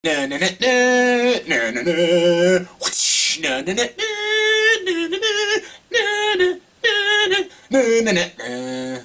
Na na na na na na na whoosh, na na na na na na na na na na.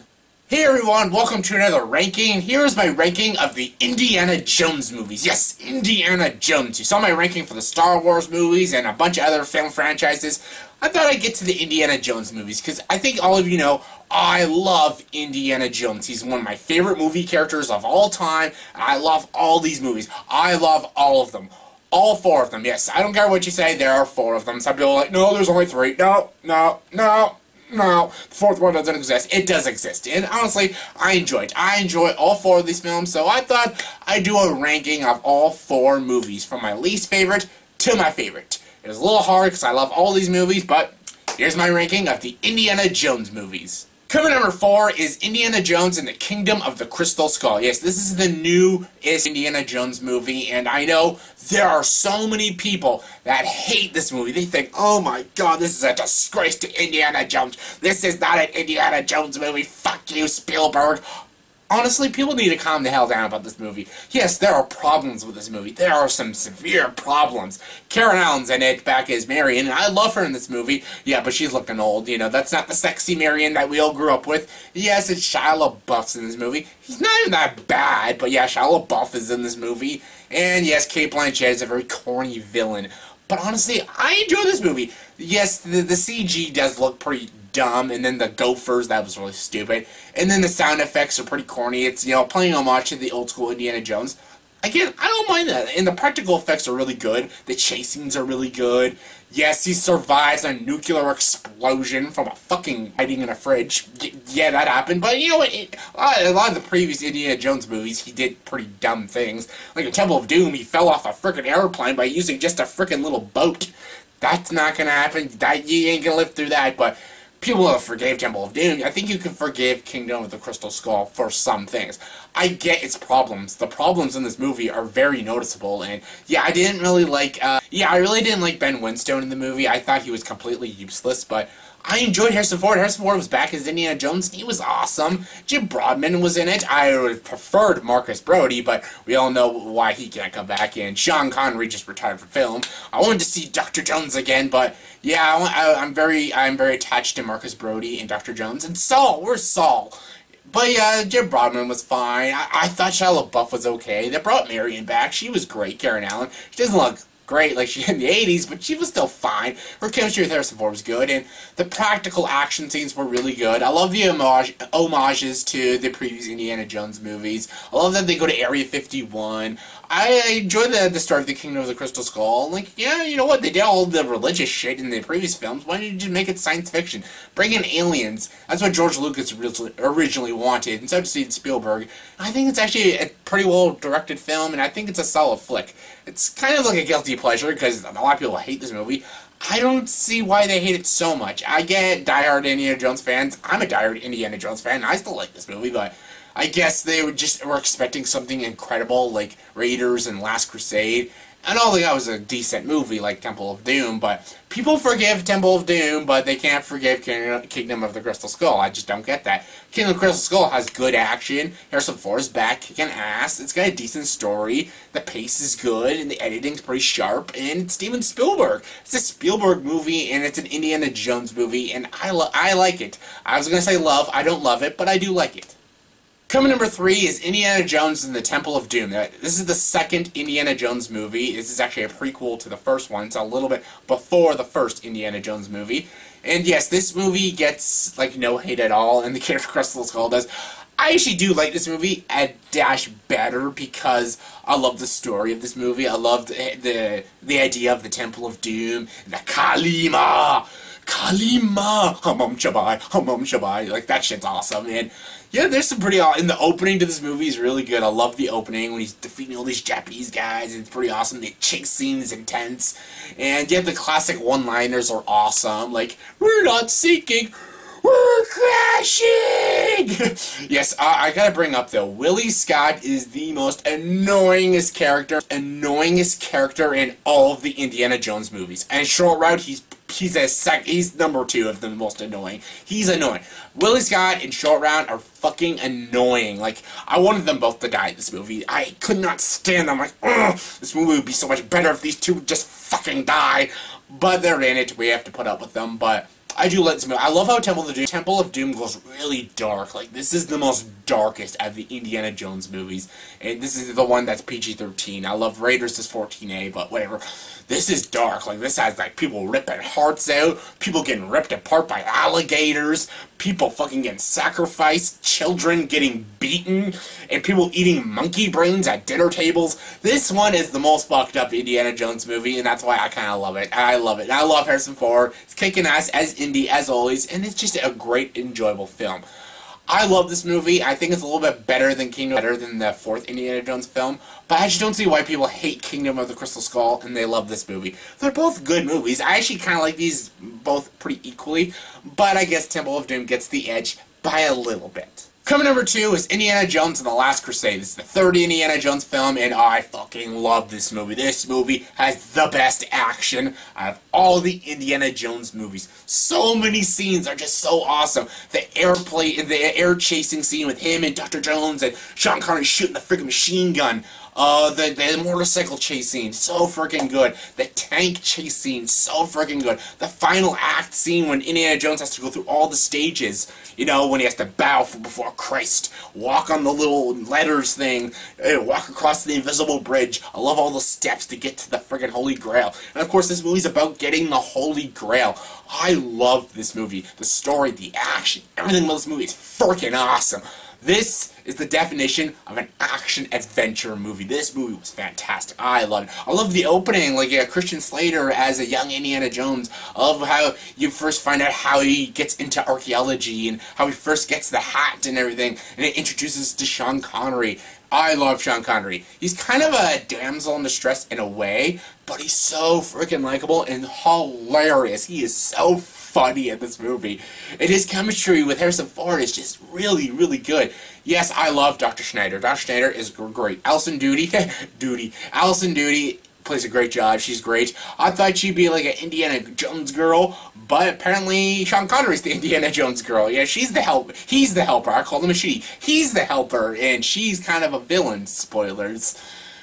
Hey everyone, welcome to another ranking. Here's my ranking of the Indiana Jones movies. Yes, Indiana Jones. You saw my ranking for the Star Wars movies and a bunch of other film franchises. I thought I'd get to the Indiana Jones movies because I think all of you know I love Indiana Jones. He's one of my favorite movie characters of all time, and I love all these movies. I love all of them. All four of them, yes. I don't care what you say, there are four of them. Some people are like, no, there's only three. No, no, no. No, the fourth one doesn't exist. It does exist. And honestly, I enjoy it. I enjoy all four of these films, so I thought I'd do a ranking of all four movies, from my least favorite to my favorite. It was a little hard because I love all these movies, but here's my ranking of the Indiana Jones movies. Coming number 4 is Indiana Jones and the Kingdom of the Crystal Skull. Yes, this is the newest Indiana Jones movie, and I know there are so many people that hate this movie. They think, oh my god, this is a disgrace to Indiana Jones. This is not an Indiana Jones movie. Fuck you, Spielberg. Honestly, people need to calm the hell down about this movie. Yes, there are problems with this movie. There are some severe problems. Karen Allen's in it, back as Marion, and I love her in this movie. Yeah, but she's looking old, you know. That's not the sexy Marion that we all grew up with. Yes, it's Shia LaBeouf's in this movie. He's not even that bad, but yeah, Shia LaBeouf is in this movie. And yes, Cate Blanchett is a very corny villain. But honestly, I enjoy this movie. Yes, the CG does look pretty dumb, and then the gophers, that was really stupid. And then the sound effects are pretty corny. It's, you know, playing homage to the old school Indiana Jones. Again, I don't mind that. And the practical effects are really good. The chase scenes are really good. Yes, he survives a nuclear explosion from a fucking hiding in a fridge. Yeah, that happened. But, you know what? A lot of the previous Indiana Jones movies, he did pretty dumb things. Like in Temple of Doom, he fell off a frickin' airplane by using just a frickin' little boat. That's not gonna happen. You ain't gonna live through that, but people have forgave Temple of Doom. I think you can forgive Kingdom of the Crystal Skull for some things. I get its problems. The problems in this movie are very noticeable, and yeah, I didn't really like, I really didn't like Ben Winstone in the movie. I thought he was completely useless, but I enjoyed Harrison Ford. Harrison Ford was back as Indiana Jones. He was awesome. Jim Broadbent was in it. I would have preferred Marcus Brody, but we all know why he can't come back. And Sean Connery just retired from film. I wanted to see Dr. Jones again, but yeah, I'm very attached to Marcus Brody and Dr. Jones. And Saul, where's Saul? But yeah, Jim Broadbent was fine. I thought Shia LaBeouf was okay. They brought Marion back. She was great, Karen Allen. She doesn't look great like she did in the 80s, but she was still fine. Her chemistry with Harrison Ford was good, and the practical action scenes were really good. I love the homages to the previous Indiana Jones movies. I love that they go to Area 51. I enjoy the story of the Kingdom of the Crystal Skull. Like, yeah, you know what? They did all the religious shit in the previous films. Why don't you just make it science fiction? Bring in aliens. That's what George Lucas originally wanted, and so did Steven Spielberg. I think it's actually a pretty well-directed film, and I think it's a solid flick. It's kind of like a guilty pleasure, because a lot of people hate this movie. I don't see why they hate it so much. I get diehard Indiana Jones fans. I'm a diehard Indiana Jones fan, and I still like this movie, but I guess they were expecting something incredible like Raiders and Last Crusade, and all they got was a decent movie like Temple of Doom. But people forgive Temple of Doom, but they can't forgive Kingdom of the Crystal Skull. I just don't get that. Kingdom of the Crystal Skull has good action. Harrison Ford's back kicking ass. It's got a decent story. The pace is good, and the editing's pretty sharp. And it's Steven Spielberg. It's a Spielberg movie, and it's an Indiana Jones movie, and I like it. I was gonna say love. I don't love it, but I do like it. Coming number 3 is Indiana Jones and the Temple of Doom. This is the second Indiana Jones movie. This is actually a prequel to the first one. It's a little bit before the first Indiana Jones movie. And yes, this movie gets, like, no hate at all, and the Kingdom of the Crystal Skull does. I actually do like this movie a dash better because I love the story of this movie. I love the idea of the Temple of Doom, the Kalima! Kalima! Hamam Shabai. Like, that shit's awesome, and yeah, there's some pretty awesome. And the opening to this movie is really good. I love the opening when he's defeating all these Japanese guys. It's pretty awesome. The chase scene is intense. And yeah, the classic one-liners are awesome. Like, we're not sinking, we're crashing! Yes, I gotta bring up though, Willie Scott is the most annoyingest character in all of the Indiana Jones movies. And Short Route, he's he's number 2 of the most annoying. He's annoying. Willie Scott and Short Round are fucking annoying. Like, I wanted them both to die in this movie. I could not stand them. Like, ugh, this movie would be so much better if these two would just fucking die. But they're in it. We have to put up with them. But I do like this movie. I love how Temple of Doom goes really dark. Like, this is the most darkest of the Indiana Jones movies. And this is the one that's PG-13. I love Raiders is 14A, but whatever. This is dark. Like, this has, like, people ripping hearts out, people getting ripped apart by alligators, people fucking getting sacrificed, children getting beaten, and people eating monkey brains at dinner tables. This one is the most fucked up Indiana Jones movie, and that's why I kind of love it. I love it. I love Harrison Ford. It's kicking ass as Indy, as always, and it's just a great, enjoyable film. I love this movie. I think it's a little bit better than the 4th Indiana Jones film, but I just don't see why people hate Kingdom of the Crystal Skull and they love this movie. They're both good movies. I actually kind of like these both pretty equally, but I guess Temple of Doom gets the edge by a little bit. Coming number 2 is Indiana Jones and the Last Crusade. This is the 3rd Indiana Jones film, and I fucking love this movie. This movie has the best action out of all the Indiana Jones movies. So many scenes are just so awesome. The air chasing scene with him and Dr. Jones and Sean Connery shooting the freaking machine gun. The motorcycle chase scene, so freaking good. The tank chase scene, so freaking good. The final act scene when Indiana Jones has to go through all the stages. You know, when he has to bow before Christ, walk on the little letters thing, walk across the invisible bridge. I love all the steps to get to the friggin' Holy Grail. And of course, this movie's about getting the Holy Grail. I love this movie. The story, the action, everything about this movie is freaking awesome. This is the definition of an action-adventure movie. This movie was fantastic. I love it. I love the opening, like Christian Slater as a young Indiana Jones. I love how you first find out how he gets into archaeology and how he first gets the hat and everything, and it introduces us to Sean Connery. I love Sean Connery. He's kind of a damsel in distress in a way, but he's so freaking likable and hilarious. He is so funny in this movie. And his chemistry with Harrison Ford is just really, really good. Yes, I love Dr. Schneider. Dr. Schneider is great. Alison Doody, Alison Doody plays a great job. She's great. I thought she'd be like an Indiana Jones girl, but apparently Sean Connery's the Indiana Jones girl. Yeah, she's the help. He's the helper. I call him a she. He's the helper, and she's kind of a villain. Spoilers.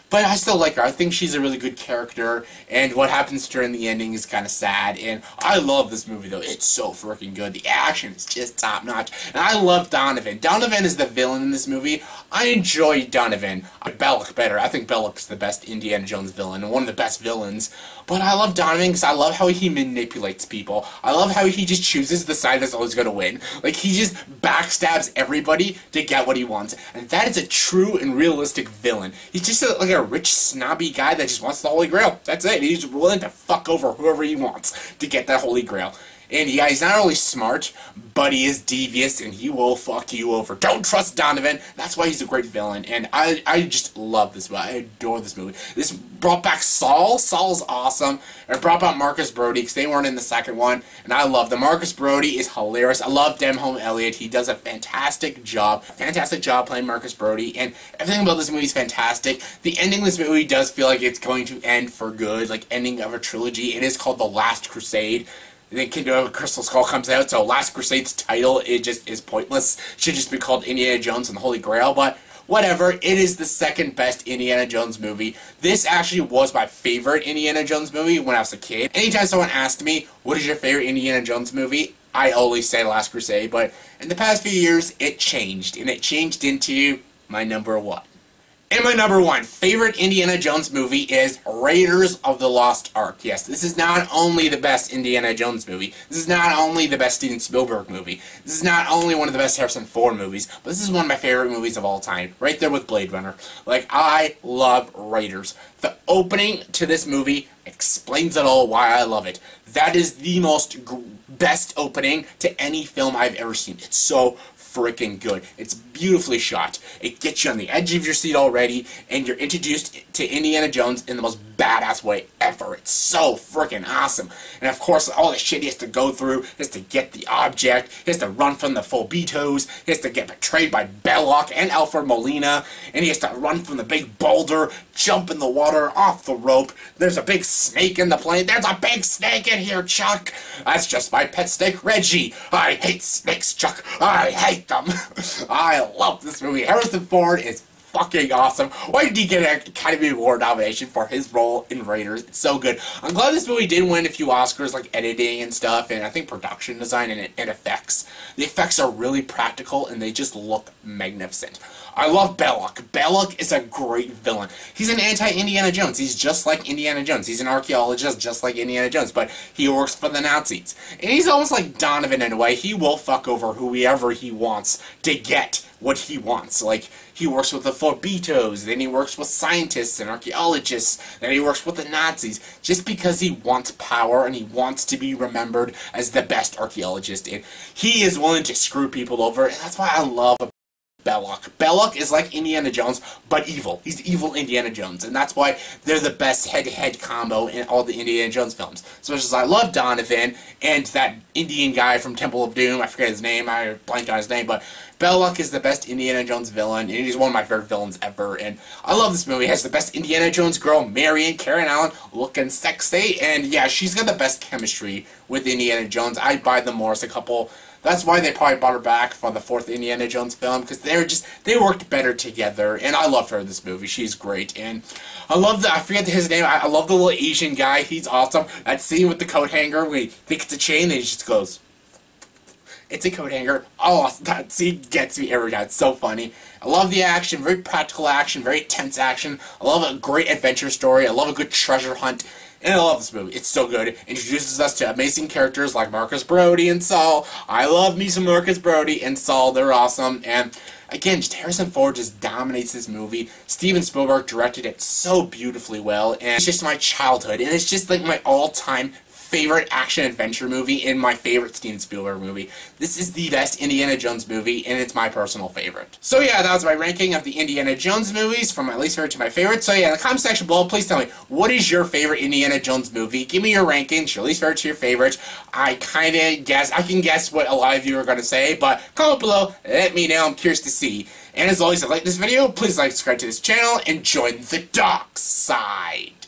But I still like her. I think she's a really good character, and what happens to her in the ending is kind of sad, and I love this movie, though. It's so freaking good. The action is just top-notch, and I love Donovan. Donovan is the villain in this movie. I enjoy Donovan. Belloc better. I think Belloc's the best Indiana Jones villain, and one of the best villains. But I love Donovan because I love how he manipulates people. I love how he just chooses the side that's always going to win. Like, he just backstabs everybody to get what he wants. And that is a true and realistic villain. He's just like a rich, snobby guy that just wants the Holy Grail. That's it. He's willing to fuck over whoever he wants to get that Holy Grail. And yeah, he's not only smart, but he is devious, and he will fuck you over. Don't trust Donovan. That's why he's a great villain. And I just love this movie. I adore this movie. This brought back Saul. Saul's awesome. It brought back Marcus Brody, because they weren't in the second one. And I love them. Marcus Brody is hilarious. I love Demholm Elliott. He does a fantastic job. Fantastic job playing Marcus Brody. And everything about this movie is fantastic. The ending of this movie does feel like it's going to end for good. Like, ending of a trilogy. It is called The Last Crusade. Then Kingdom of the Crystal Skull comes out, so Last Crusade's title, it just is pointless. It should just be called Indiana Jones and the Holy Grail, but whatever. It is the second best Indiana Jones movie. This actually was my favorite Indiana Jones movie when I was a kid. Anytime someone asked me, what is your favorite Indiana Jones movie, I always say Last Crusade, but in the past few years, it changed, and it changed into my number one. And my number one favorite Indiana Jones movie is Raiders of the Lost Ark. Yes, this is not only the best Indiana Jones movie, this is not only the best Steven Spielberg movie, this is not only one of the best Harrison Ford movies, but this is one of my favorite movies of all time, right there with Blade Runner. Like, I love Raiders. The opening to this movie explains it all why I love it. That is the best opening to any film I've ever seen. It's so freaking good. It's beautifully shot. It gets you on the edge of your seat already, and you're introduced to Indiana Jones in the most badass way ever. It's so freaking awesome. And of course, all the shit he has to go through is to get the object. He has to run from the Phobitos. He has to get betrayed by Belloq and Alfred Molina. And he has to run from the big boulder, jump in the water, off the rope. There's a big snake in the plane. There's a big snake in here, Chuck. That's just my pet snake, Reggie. I hate snakes, Chuck. I hate them. I love this movie. Harrison Ford is fucking awesome. Why did he get an Academy Award nomination for his role in Raiders? It's so good. I'm glad this movie did win a few Oscars, like editing and stuff, and I think production design and effects. The effects are really practical, and they just look magnificent. I love Belloq. Belloq is a great villain. He's an anti-Indiana Jones. He's just like Indiana Jones. He's an archaeologist just like Indiana Jones, but he works for the Nazis. And he's almost like Donovan in a way. He will fuck over whoever he wants to get what he wants. Like, he works with the Phobitos, then he works with scientists and archaeologists, then he works with the Nazis, just because he wants power and he wants to be remembered as the best archaeologist. And he is willing to screw people over, and that's why I love Belloq. Belloq is like Indiana Jones, but evil. He's evil Indiana Jones, and that's why they're the best head-to-head combo in all the Indiana Jones films. So much as I love Donovan, and that Indian guy from Temple of Doom, I forget his name, I blanked on his name, but Belloq is the best Indiana Jones villain, and he's one of my favorite villains ever, and I love this movie. It has the best Indiana Jones girl, Marion, Karen Allen, looking sexy, and yeah, she's got the best chemistry with Indiana Jones. I buy them more as a couple. That's why they probably brought her back for the 4th Indiana Jones film, because they worked better together, and I loved her in this movie. She's great, and I love I forget his name, I love the little Asian guy. He's awesome. That scene with the coat hanger, where he thinks it's a chain, and he just goes, it's a coat hanger. Oh, that scene gets me every time. It's so funny. I love the action, very practical action, very tense action. I love a great adventure story. I love a good treasure hunt. And I love this movie. It's so good. It introduces us to amazing characters like Marcus Brody and Saul. I love me some Marcus Brody and Saul. They're awesome. And again, just Harrison Ford just dominates this movie. Steven Spielberg directed it so beautifully well. And it's just my childhood. And it's just like my all-time favorite action-adventure movie and my favorite Steven Spielberg movie. This is the best Indiana Jones movie, and it's my personal favorite. So yeah, that was my ranking of the Indiana Jones movies, from my least favorite to my favorite. So yeah, in the comment section below, please tell me, what is your favorite Indiana Jones movie? Give me your rankings, your least favorite to your favorite. I can guess what a lot of you are going to say, but comment below, let me know, I'm curious to see. And as always, if you like this video, please like, subscribe to this channel, and join the dark side.